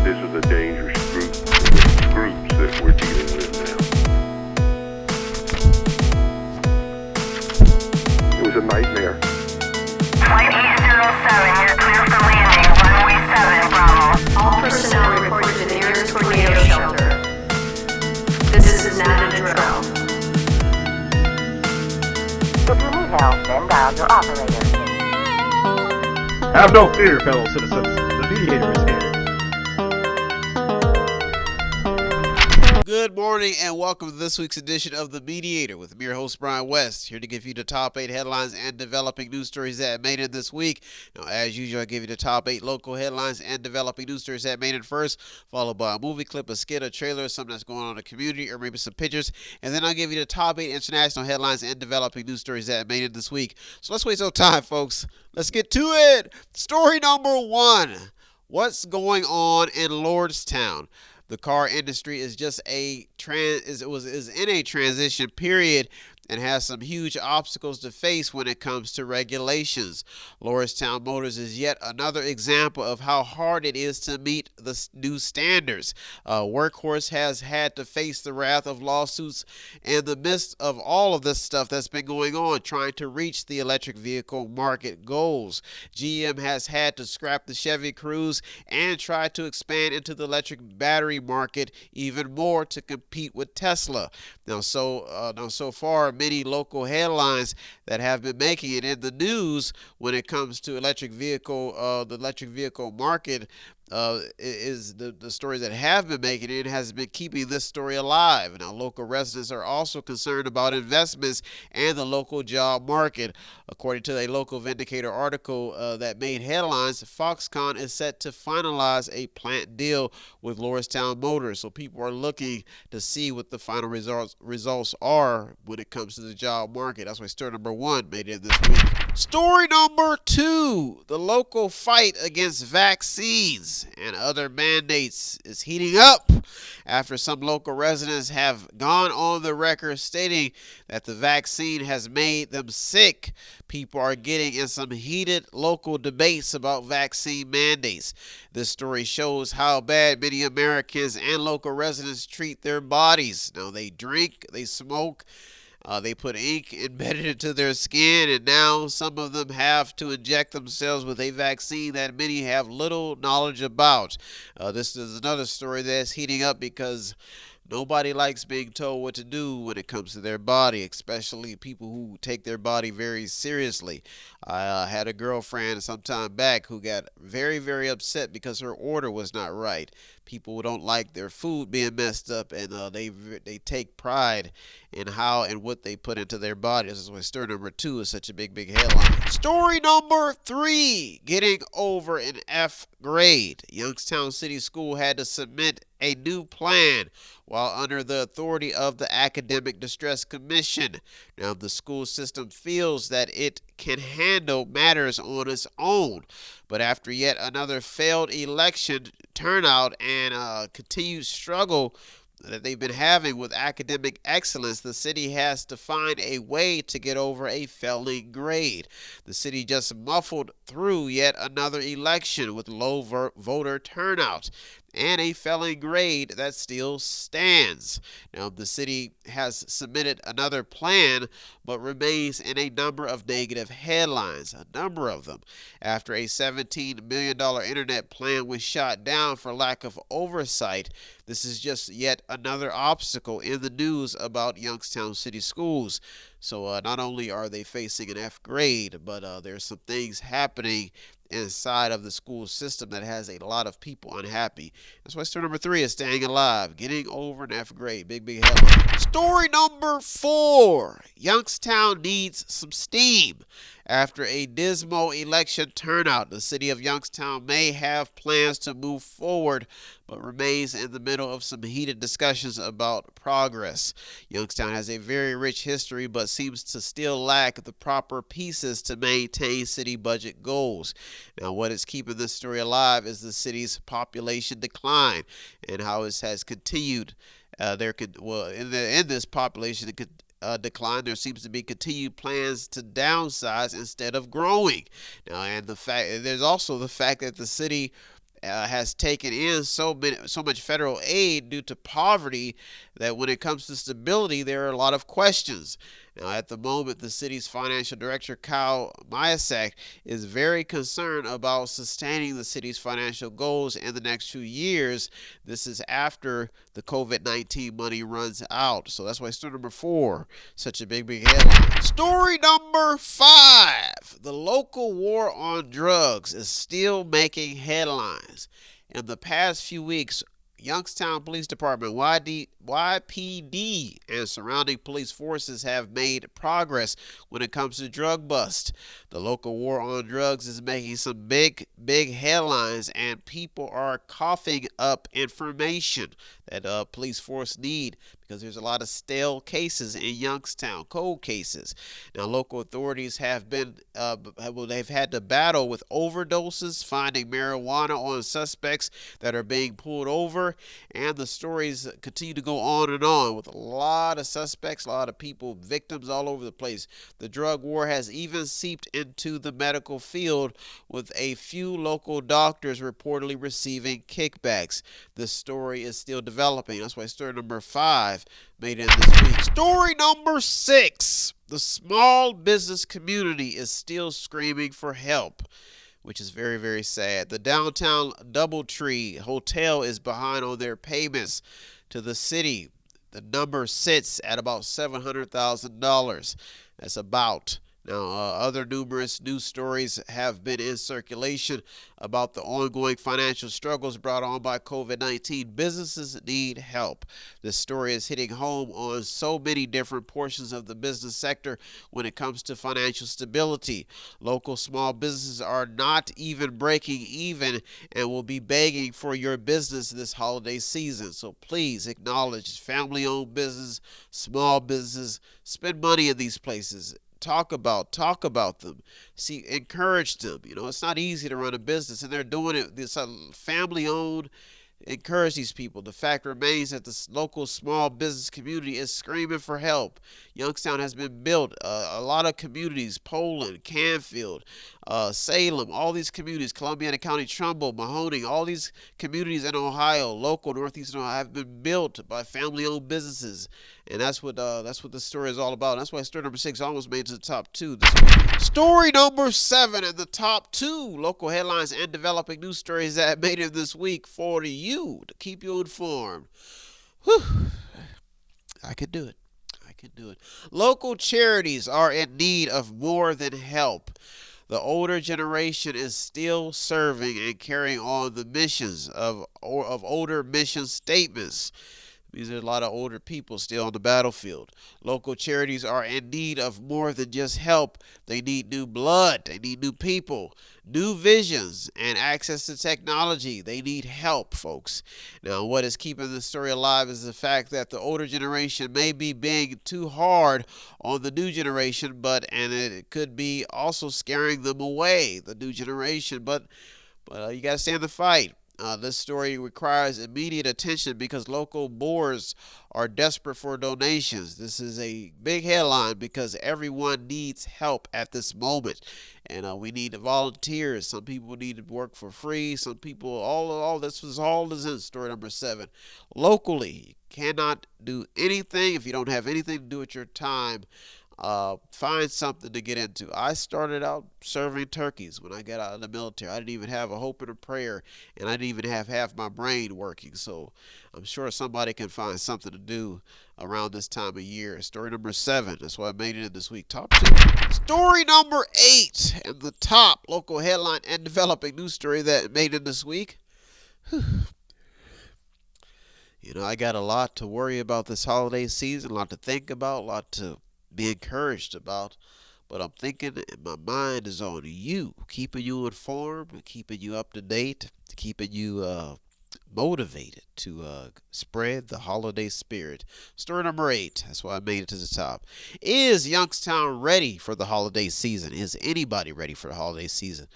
This is a dangerous groups that we're dealing with now. It was a nightmare. Flight 807, you're clear for landing. Runway 7, Bravo. All personnel report to the nearest tornado shelter. This is not a drill. If you need help, then dial your operator. Have no fear, fellow citizens. The Mediator is here. Good morning and welcome to this week's edition of The Mediator with me, your host Brian West, here to give you the top 8 headlines and developing news stories that made it this week. Now, as usual, I give you the top 8 local headlines and developing news stories that made it first, followed by a movie clip, a skit, a trailer, something that's going on in the community, or maybe some pictures, and then I'll give you the top 8 international headlines and developing news stories that made it this week. So let's waste no time, folks. Let's get to it. Story number 1. What's going on in Lordstown? The car industry is just is in a transition period and has some huge obstacles to face when it comes to regulations. Lordstown Motors is yet another example of how hard it is to meet the new standards. Workhorse has had to face the wrath of lawsuits in the midst of all of this stuff that's been going on, trying to reach the electric vehicle market goals. GM has had to scrap the Chevy Cruze and try to expand into the electric battery market even more to compete with Tesla. Now, so far, many local headlines that have been making it in the news when it comes to the electric vehicle market is the stories that have been making it has been keeping this story alive. Now, local residents are also concerned about investments and the local job market. According to a local Vindicator article that made headlines, Foxconn is set to finalize a plant deal with Lordstown Motors. So people are looking to see what the final results are when it comes to the job market. That's why story number 1 made it this week. Story number 2, the local fight against vaccines and other mandates is heating up after some local residents have gone on the record stating that the vaccine has made them sick. People are getting in some heated local debates about vaccine mandates. This story shows how bad many Americans and local residents treat their bodies. Now, they drink, they smoke, they put ink embedded into their skin, and now some of them have to inject themselves with a vaccine that many have little knowledge about. This is another story that's heating up because nobody likes being told what to do when it comes to their body, especially people who take their body very seriously. I had a girlfriend some time back who got very, very upset because her order was not right. People don't like their food being messed up, and they take pride in how and what they put into their body. This is why story number 2 is such a big headline. Story number 3, getting over an F grade. Youngstown City School had to submit a new plan while under the authority of the Academic Distress Commission. Now, the school system feels that it can handle matters on its own, but after yet another failed election turnout and continued struggle that they've been having with academic excellence, the city has to find a way to get over a failing grade. The city just muffled through yet another election with low voter turnout and a failing grade that still stands. Now, the city has submitted another plan, but remains in a number of negative headlines, a number of them, after a $17 million internet plan was shot down for lack of oversight. This is just yet another obstacle in the news about Youngstown City Schools. So not only are they facing an F grade, but there's some things happening inside of the school system that has a lot of people unhappy. That's why story number 3 is staying alive, getting over an F grade. Big headline. Story number 4, Youngstown needs some steam. After a dismal election turnout, the city of Youngstown may have plans to move forward, but remains in the middle of some heated discussions about progress. Youngstown has a very rich history, but seems to still lack the proper pieces to maintain city budget goals. Now, what is keeping this story alive is the city's population decline and how it has continued. In this population, decline, there seems to be continued plans to downsize instead of growing. Now, and there's also the fact that the city has taken in so much federal aid due to poverty that when it comes to stability, there are a lot of questions. Now, at the moment, the city's financial director, Kyle Myasak, is very concerned about sustaining the city's financial goals in the next 2 years. This is after the COVID-19 money runs out. So that's why story number 4, such a big headline. Story number 5, the local war on drugs is still making headlines. In the past few weeks, Youngstown Police Department, YPD, and surrounding police forces have made progress when it comes to drug bust. The local war on drugs is making some big headlines, and people are coughing up information that police force need because there's a lot of stale cases in Youngstown, cold cases. Now, local authorities have been they've had to battle with overdoses, finding marijuana on suspects that are being pulled over, and the stories continue to go on and on with a lot of suspects, a lot of people, victims all over the place. The drug war has even seeped into the medical field, with a few local doctors reportedly receiving kickbacks. This story is still developing. That's why story number 5 made it this week. Story number 6. The small business community is still screaming for help, which is very, very sad. The downtown Doubletree Hotel is behind on their payments to the city. The number sits at about $700,000. That's about. Now, other numerous news stories have been in circulation about the ongoing financial struggles brought on by COVID-19. Businesses need help. This story is hitting home on so many different portions of the business sector when it comes to financial stability. Local small businesses are not even breaking even and will be begging for your business this holiday season. So please acknowledge family-owned business, small business, spend money in these places. Talk about them. See, encourage them. You know, it's not easy to run a business, and they're doing it. This family-owned. Encourage these people. The fact remains that the local small business community is screaming for help. Youngstown has been built. A lot of communities, Poland, Canfield, Salem, all these communities, Columbiana County, Trumbull, Mahoning, all these communities in Ohio, local, northeastern Ohio, have been built by family-owned businesses. And that's what the story is all about. And that's why story number 6 almost made it to the top 2 this week. Story number 7 in the top 2 local headlines and developing news stories that made it this week for you to keep you informed. Whew. I can do it. Local charities are in need of more than help. The older generation is still serving and carrying on the missions of older mission statements. These are a lot of older people still on the battlefield. Local charities are in need of more than just help. They need new blood. They need new people, new visions, and access to technology. They need help, folks. Now, what is keeping the story alive is the fact that the older generation may be being too hard on the new generation, and it could be also scaring them away, the new generation. But you got to stay in the fight. This story requires immediate attention because local boards are desperate for donations. This is a big headline because everyone needs help at this moment. And we need volunteers. Some people need to work for free. Some people, all this is in story number 7. Locally, you cannot do anything if you don't have anything to do with your time. Find something to get into. I started out serving turkeys when I got out of the military. I didn't even have a hope and a prayer, and I didn't even have half my brain working. So I'm sure somebody can find something to do around this time of year. Story number 7. That's why I made it in this week. Top 2. Story number 8, and the top local headline and developing news story that made it this week. Whew. You know, I got a lot to worry about this holiday season, a lot to think about, a lot to be encouraged about, but I'm thinking my mind is on you, keeping you informed, keeping you up to date, keeping you motivated to spread the holiday spirit. Story number 8, that's why I made it to the top. Is Youngstown ready for the holiday season? Is anybody ready for the holiday season?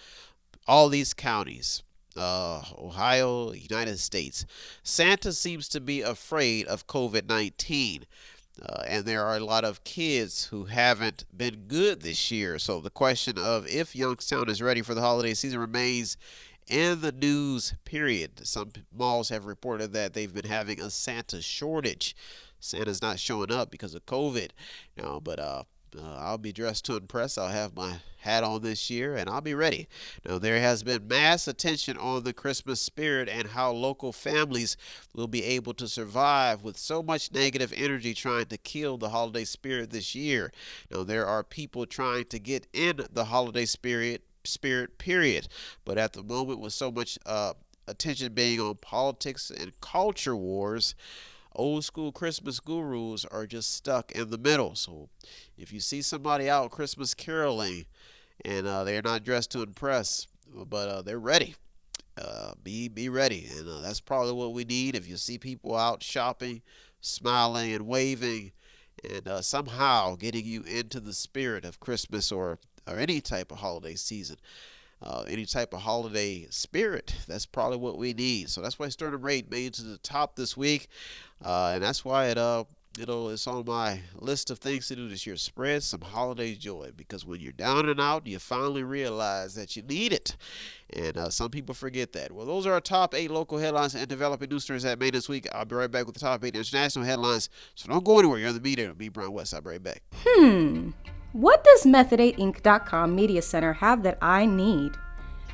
All these counties, Ohio, United States. Santa seems to be afraid of COVID-19. And there are a lot of kids who haven't been good this year. So the question of if Youngstown is ready for the holiday season remains in the news, period. Some malls have reported that they've been having a Santa shortage. Santa's not showing up because of COVID. But I'll be dressed to impress. I'll have my hat on this year, and I'll be ready. Now, there has been mass attention on the Christmas spirit and how local families will be able to survive with so much negative energy trying to kill the holiday spirit this year. Now, there are people trying to get in the holiday spirit, period. But at the moment, with so much attention being on politics and culture wars, old school Christmas gurus are just stuck in the middle. So if you see somebody out Christmas caroling and they're not dressed to impress, but they're ready, be ready. And that's probably what we need. If you see people out shopping, smiling and waving, and somehow getting you into the spirit of Christmas or any type of holiday season, any type of holiday spirit, that's probably what we need. So that's why Sternum Rate made it to the top this week, and that's why it's on my list of things to do this year. Spread some holiday joy, because when you're down and out, you finally realize that you need it, and some people forget that. Well, those are our top 8 local headlines and developing news stories that made this week. I'll be right back with the top 8 international headlines, so don't go anywhere. You're on the Mediator. Me, Brian West. I'll be right back. What does Method8Inc.com Media Center have that I need?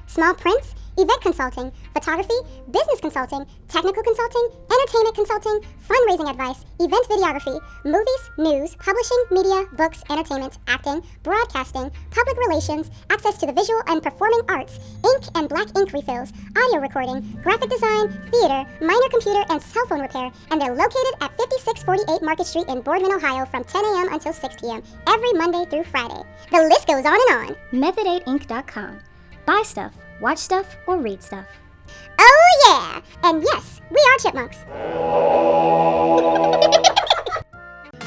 Small prints, event consulting, photography, business consulting, technical consulting, entertainment consulting, fundraising advice, event videography, movies, news, publishing, media, books, entertainment, acting, broadcasting, public relations, access to the visual and performing arts, ink and black ink refills, audio recording, graphic design, theater, minor computer and cell phone repair, and they're located at 5648 Market Street in Boardman, Ohio from 10 a.m. until 6 p.m. every Monday through Friday. The list goes on and on. Method8Inc.com. Buy stuff, watch stuff, or read stuff. Oh yeah! And yes, we are chipmunks.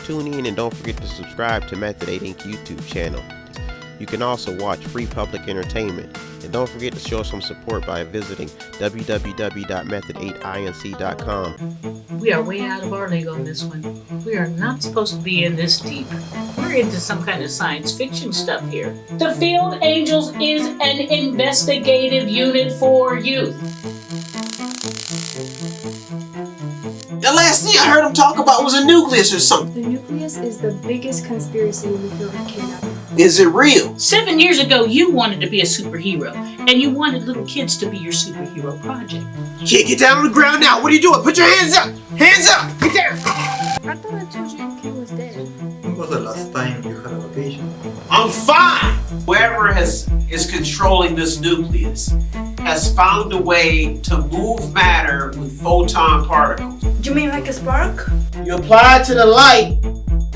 Tune in and don't forget to subscribe to Method 8 Inc. YouTube channel. You can also watch free public entertainment. And don't forget to show some support by visiting www.method8inc.com. We are way out of our league on this one. We are not supposed to be in this deep. We're into some kind of science fiction stuff here. The Field Angels is an investigative unit for youth. The last thing I heard him talk about was a nucleus or something. The nucleus is the biggest conspiracy in the field of K-pop. Is it real? 7 years ago, you wanted to be a superhero, and you wanted little kids to be your superhero project. Kid, get down on the ground now. What are you doing? Put your hands up! Hands up! Get down! I thought I told you K was dead. When was the last time you had a vacation? I'm fine! Whoever is controlling this nucleus has found a way to move matter with photon particles. You mean like a spark? You apply it to the light,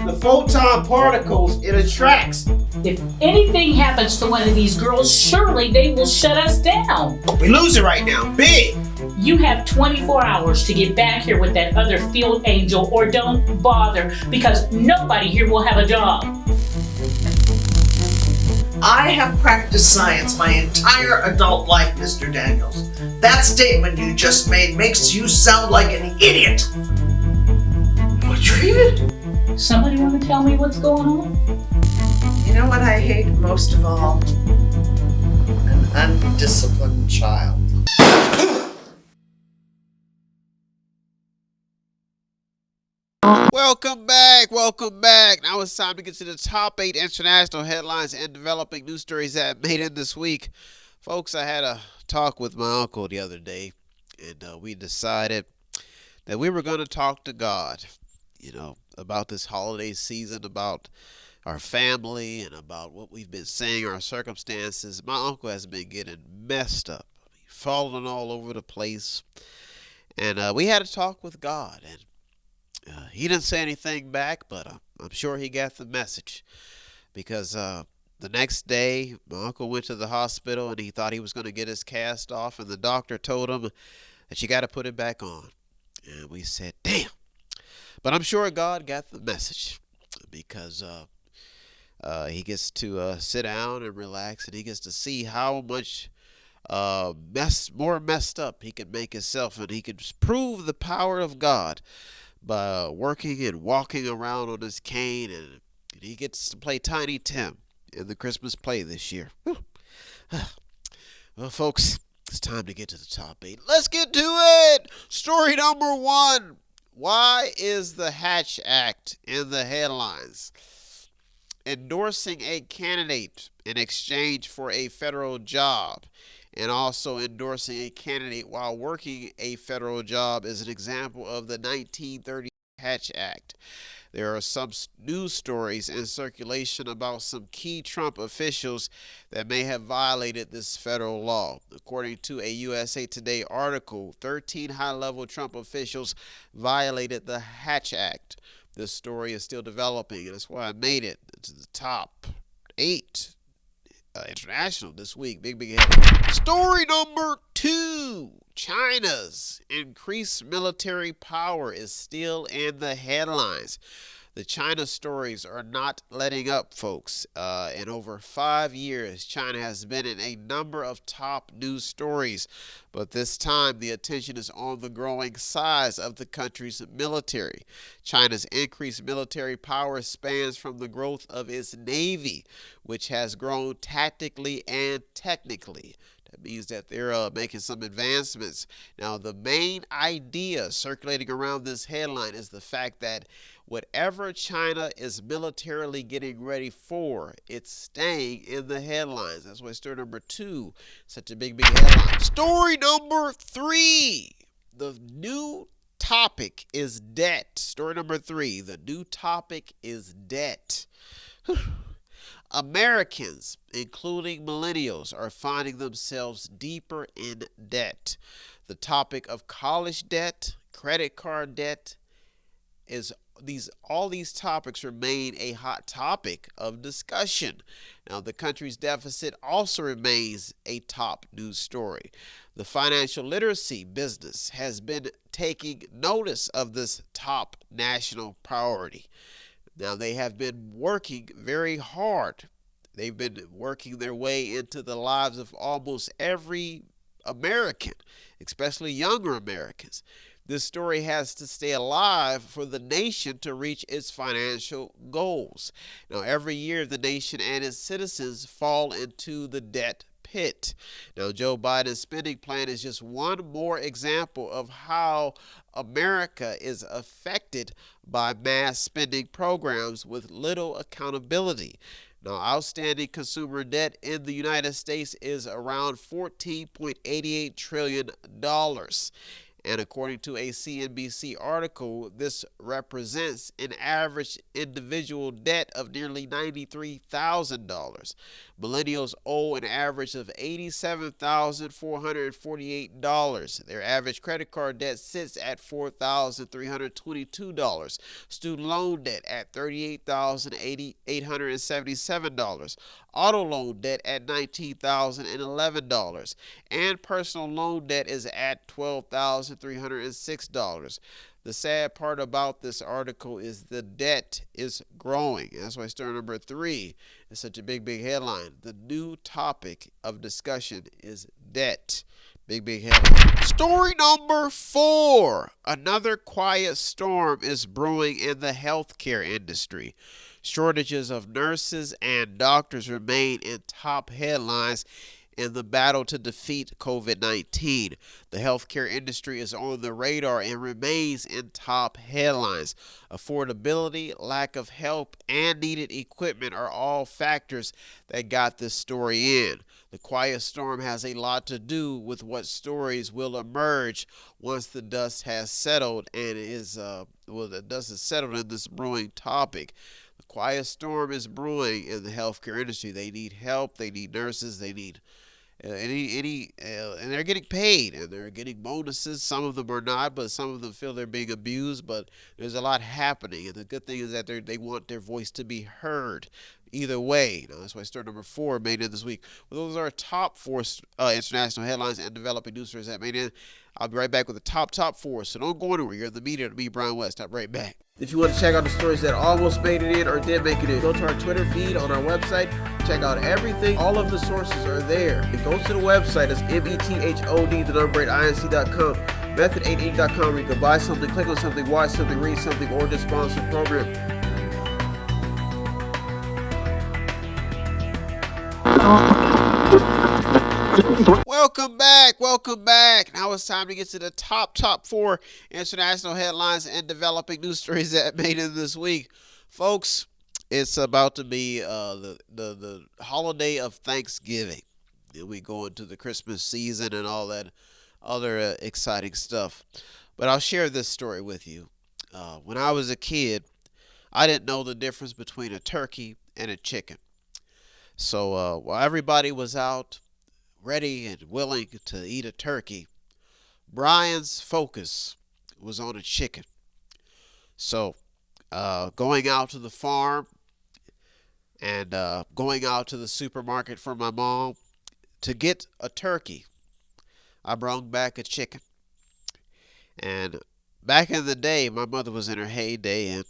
the photon particles, it attracts. If anything happens to one of these girls, surely they will shut us down. We lose it right now, big. You have 24 hours to get back here with that other field angel, or don't bother, because nobody here will have a job. I have practiced science my entire adult life, Mr. Daniels. That statement you just made makes you sound like an idiot. What treatment? Somebody want to tell me what's going on? You know what I hate most of all? An undisciplined child. Welcome back. Now it's time to get to the top 8 international headlines and developing news stories that made it this week. Folks, I had a talk with my uncle the other day, and we decided that we were going to talk to God, about this holiday season, about our family, and about what we've been saying, our circumstances. My uncle has been getting messed up, falling all over the place, and we had a talk with God, and he didn't say anything back, but I'm sure he got the message, because the next day my uncle went to the hospital and he thought he was going to get his cast off, and the doctor told him that you got to put it back on. And we said, damn. But I'm sure God got the message, because he gets to sit down and relax, and he gets to see how much more messed up he can make himself, and he can prove the power of God by working and walking around on his cane, and he gets to play Tiny Tim in the Christmas play this year. Well, folks, it's time to get to the top 8. Let's get to it! Story number 1. Why is the Hatch Act in the headlines? Endorsing a candidate in exchange for a federal job, and also endorsing a candidate while working a federal job is an example of the 1930 Hatch Act. There are some news stories in circulation about some key Trump officials that may have violated this federal law. According to a USA Today article, 13 high-level Trump officials violated the Hatch Act. This story is still developing, and that's why I made it to the top 8 international this week. Big head. Story number 2. China's increased military power is still in the headlines. The China stories are not letting up, folks. In over 5 years, China has been in a number of top news stories, but this time the attention is on the growing size of the country's military. China's increased military power spans from the growth of its navy, which has grown tactically and technically. That means that they're making some advancements. Now, the main idea circulating around this headline is the fact that whatever China is militarily getting ready for, it's staying in the headlines. That's why story number 2, such a big headline. Story number 3. The new topic is debt. Story number 3. The new topic is debt. Americans, including millennials, are finding themselves deeper in debt. The topic of college debt, credit card debt, all these topics remain a hot topic of discussion. Now, the country's deficit also remains a top news story. The financial literacy business has been taking notice of this top national priority. Now, they have been working very hard. They've been working their way into the lives of almost every American, especially younger Americans. This story has to stay alive for the nation to reach its financial goals. Now, every year, the nation and its citizens fall into the debt pit. Now, Joe Biden's spending plan is just one more example of how America is affected by mass spending programs with little accountability. Now, outstanding consumer debt in the United States is around $14.88 trillion. And according to a CNBC article, this represents an average individual debt of nearly $93,000. Millennials owe an average of $87,448. Their average credit card debt sits at $4,322. Student loan debt at $38,877. Auto loan debt at $19,011. And personal loan debt is at $12,306. The sad part about this article is the debt is growing. That's why story number 3 is such a big headline. The new topic of discussion is debt. Big headline. Story number 4. Another quiet storm is brewing in the healthcare industry. Shortages of nurses and doctors remain in top headlines in the battle to defeat COVID-19. The healthcare industry is on the radar and remains in top headlines. Affordability, lack of help, and needed equipment are all factors that got this story in. The quiet storm has a lot to do with what stories will emerge once the dust has settled and the dust is settled in this brewing topic. The quiet storm is brewing in the healthcare industry. They need help. They need nurses. They need and they're getting paid and they're getting bonuses. Some of them are not, but some of them feel they're being abused. But there's a lot happening, and the good thing is that they want their voice to be heard. Either way, that's why story number 4 made in this week. Well, those are our top 4 international headlines and developing news stories that made in. I'll be right back with the top 4. So don't go anywhere. You're in the Mediator to me, Brian West. I'll be right back. If you want to check out the stories that almost made it in or did make it in, go to our Twitter feed on our website. Check out everything. All of the sources are there. And go to the website. It's method, the number 8, inc.com. Method8inc.com, where you can buy something, click on something, watch something, read something, or just sponsor a program. Welcome back. Now it's time to get to the top 4 international headlines and developing news stories that made it this week. Folks, it's about to be the holiday of Thanksgiving. We go into the Christmas season and all that other exciting stuff. But I'll share this story with you. When I was a kid, I didn't know the difference between a turkey and a chicken. So while everybody was out ready and willing to eat a turkey, Brian's focus was on a chicken. So going out to the farm and going out to the supermarket for my mom to get a turkey, I brought back a chicken. And back in the day, my mother was in her heyday, and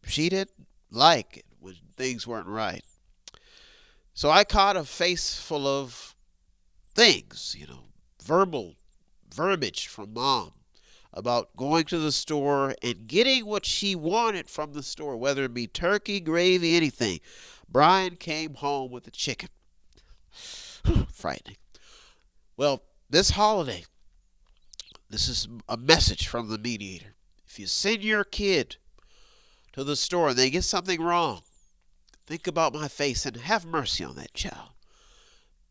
she didn't like it when things weren't right. So I caught a face full of things, verbiage from Mom about going to the store and getting what she wanted from the store, whether it be turkey, gravy, anything. Brian came home with a chicken. Frightening. Well, this holiday, this is a message from the Mediator. If you send your kid to the store and they get something wrong, think about my face and have mercy on that child.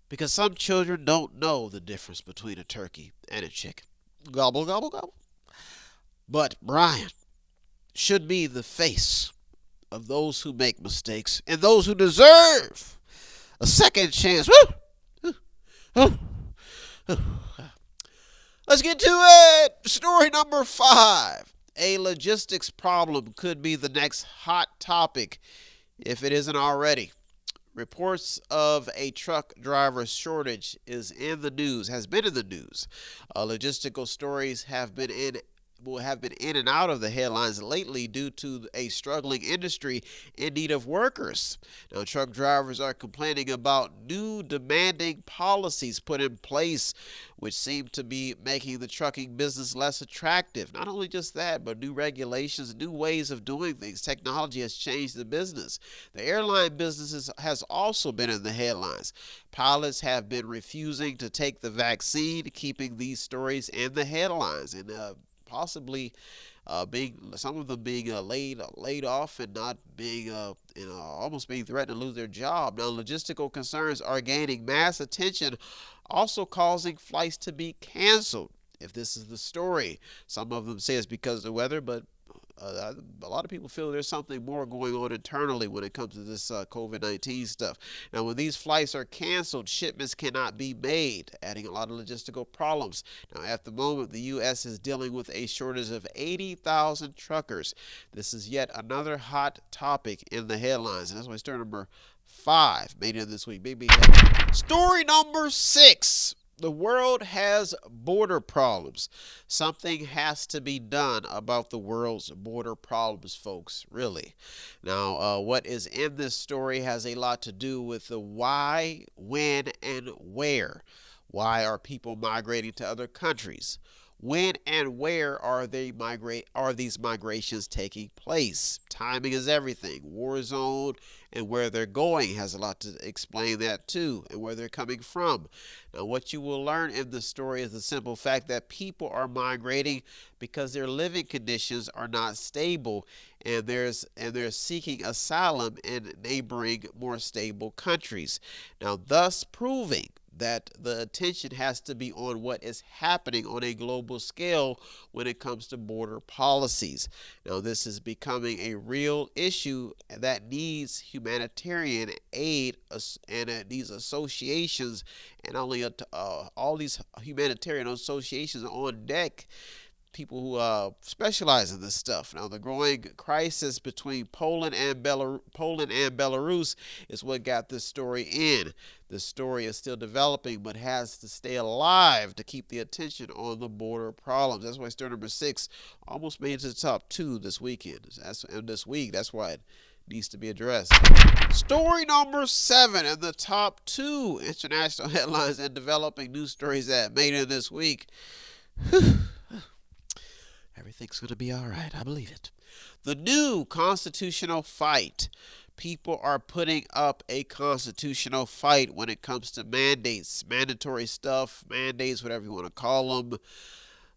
Because some children don't know the difference between a turkey and a chicken. Gobble, gobble, gobble. But Brian should be the face of those who make mistakes and those who deserve a second chance. Let's get to it. Story number 5. A logistics problem could be the next hot topic if it isn't already. Reports of a truck driver shortage has been in the news. Logistical stories have been in and out of the headlines lately due to a struggling industry in need of workers. Now, truck drivers are complaining about new demanding policies put in place, which seem to be making the trucking business less attractive. Not only just that, but new regulations, new ways of doing things. Technology has changed the business. The airline business has also been in the headlines. Pilots have been refusing to take the vaccine, keeping these stories in the headlines, and possibly some of them being laid off and not being almost being threatened to lose their job. Now, logistical concerns are gaining mass attention, also causing flights to be canceled. If this is the story, some of them say it's because of the weather, but a lot of people feel there's something more going on internally when it comes to this COVID-19 stuff. Now, when these flights are canceled, shipments cannot be made, adding a lot of logistical problems. Now, at the moment, the U.S. is dealing with a shortage of 80,000 truckers. This is yet another hot topic in the headlines, and that's why story number 5 made it this week. Big headline. Story number 6. The world has border problems. Something has to be done about the world's border problems, folks, really. Now, what is in this story has a lot to do with the why, when, and where. Why are people migrating to other countries? When and where are these migrations taking place? Timing is everything. War zone and where they're going has a lot to explain that too, and where they're coming from. Now, what you will learn in the story is the simple fact that people are migrating because their living conditions are not stable, and they're seeking asylum in neighboring, more stable countries. Now, thus proving that the attention has to be on what is happening on a global scale when it comes to border policies. Now, this is becoming a real issue that needs humanitarian aid and these associations, and only all these humanitarian associations on deck. People who specialize in this stuff. Now, the growing crisis between Poland and Belarus is what got this story in. The story is still developing, but has to stay alive to keep the attention on the border problems. That's why story number 6 almost made it to the top 2 this weekend. This week. That's why it needs to be addressed. Story number 7 in the top 2 international headlines and developing news stories that made it this week. Everything's going to be all right. I believe it. The new constitutional fight. People are putting up a constitutional fight when it comes to mandates, mandatory stuff, mandates, whatever you want to call them,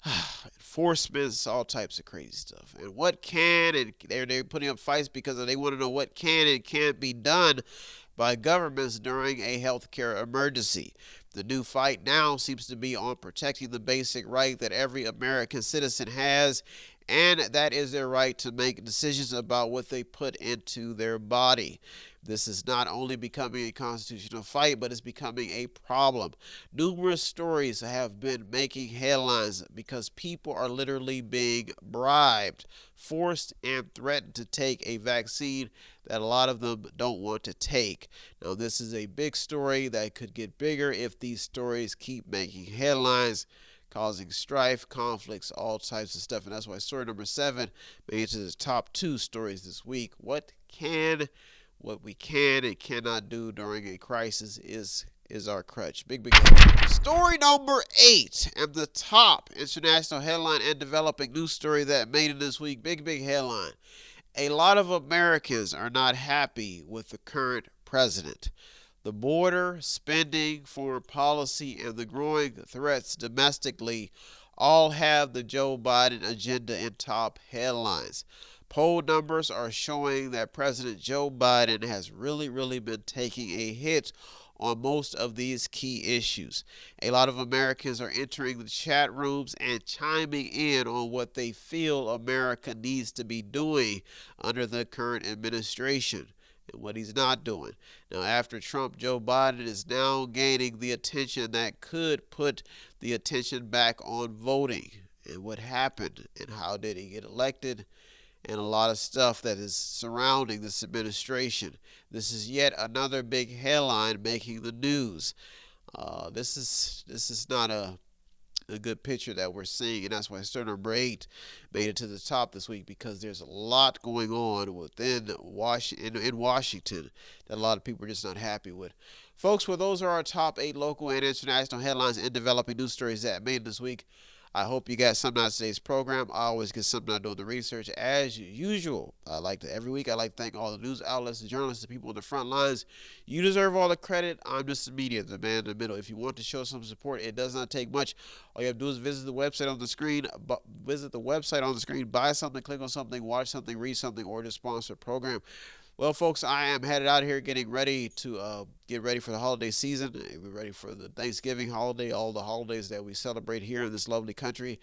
enforcements, all types of crazy stuff. And what can, and they're putting up fights because they want to know what can and can't be done by governments during a healthcare emergency. The new fight now seems to be on protecting the basic right that every American citizen has, and that is their right to make decisions about what they put into their body. This is not only becoming a constitutional fight, but it's becoming a problem. Numerous stories have been making headlines because people are literally being bribed, forced, and threatened to take a vaccine that a lot of them don't want to take. Now, this is a big story that could get bigger if these stories keep making headlines, causing strife, conflicts, all types of stuff. And that's why story number 7 made it to the top 2 stories this week. What we can and cannot do during a crisis is our crutch. Big story number 8 and the top international headline and developing news story that made it this week. Big headline. A lot of Americans are not happy with the current president. The border, spending, foreign policy, and the growing threats domestically all have the Joe Biden agenda in top headlines. Poll numbers are showing that President Joe Biden has really been taking a hit on most of these key issues. A lot of Americans are entering the chat rooms and chiming in on what they feel America needs to be doing under the current administration and what he's not doing. Now, after Trump, Joe Biden is now gaining the attention that could put the attention back on voting and what happened and how did he get elected, and a lot of stuff that is surrounding this administration. This is yet another big headline making the news. This is not a good picture that we're seeing, and that's why story number 8 made it to the top this week, because there's a lot going on within in Washington that a lot of people are just not happy with. Folks, well, those are our top 8 local and international headlines and developing news stories that made it this week. I hope you got something out of today's program. I always get something out of doing the research as usual. Every week I like to thank all the news outlets, the journalists, the people on the front lines. You deserve all the credit. I'm just the media, the man in the middle. If you want to show some support, it does not take much. All you have to do is visit the website on the screen. Buy something, click on something, watch something, read something, or just sponsor a program. Well, folks, I am headed out here getting ready to get ready for the holiday season. We're ready for the Thanksgiving holiday, all the holidays that we celebrate here in this lovely country.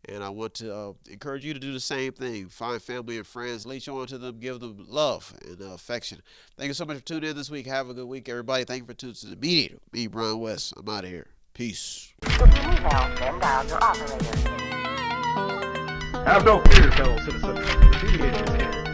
And I want to encourage you to do the same thing. Find family and friends, reach on to them, give them love and affection. Thank you so much for tuning in this week. Have a good week, everybody. Thank you for tuning to the Mediator. Me, Brian West. I'm out of here. Peace. Have no fear, fellow citizens. The Mediator is here.